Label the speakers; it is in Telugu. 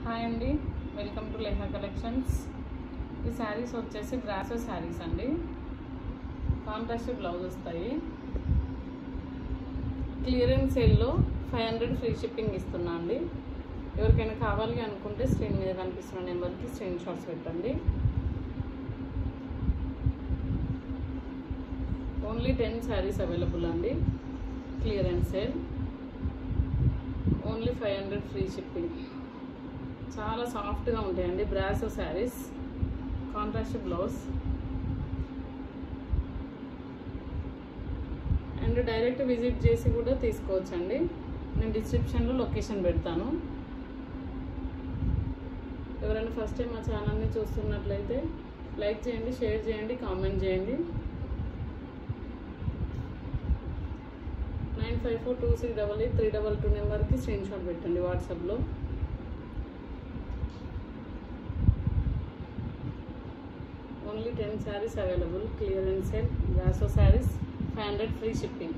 Speaker 1: హాయ్ అండి, వెల్కమ్ టు లేహా కలెక్షన్స్. ఈ శారీస్ వచ్చేసి బ్రాసో శారీస్ అండి. కాంట్రాస్ట్ బ్లౌజ్ వస్తాయి. క్లియరెన్స్ సేల్లో 500 ఫ్రీ షిప్పింగ్ ఇస్తున్నా అండి. ఎవరికైనా కావాలి అనుకుంటే స్క్రీన్ మీద కనిపిస్తున్న నెంబర్కి స్క్రీన్ షాట్స్ పెట్టండి. ఓన్లీ 10 శారీస్ అవైలబుల్ అండి. Clearance sale, only 500 free shipping. చాలా సాఫ్ట్గా ఉంటాయండి brasso saris. Contrast blouse and direct visit చేసి కూడా తీసుకోవచ్చండి. నేను డిస్క్రిప్షన్లో లొకేషన్ పెడతాను. ఎవరైనా ఫస్ట్ టైం మా ఛానల్ని చూస్తున్నట్లయితే లైక్ చేయండి, షేర్ చేయండి, కామెంట్ చేయండి. 9542688322 నెంబర్కి స్క్రీన్ షాట్ పెట్టండి వాట్సాప్లో. Only 10 saris available. Clearance sale brasso saris, 500 free shipping.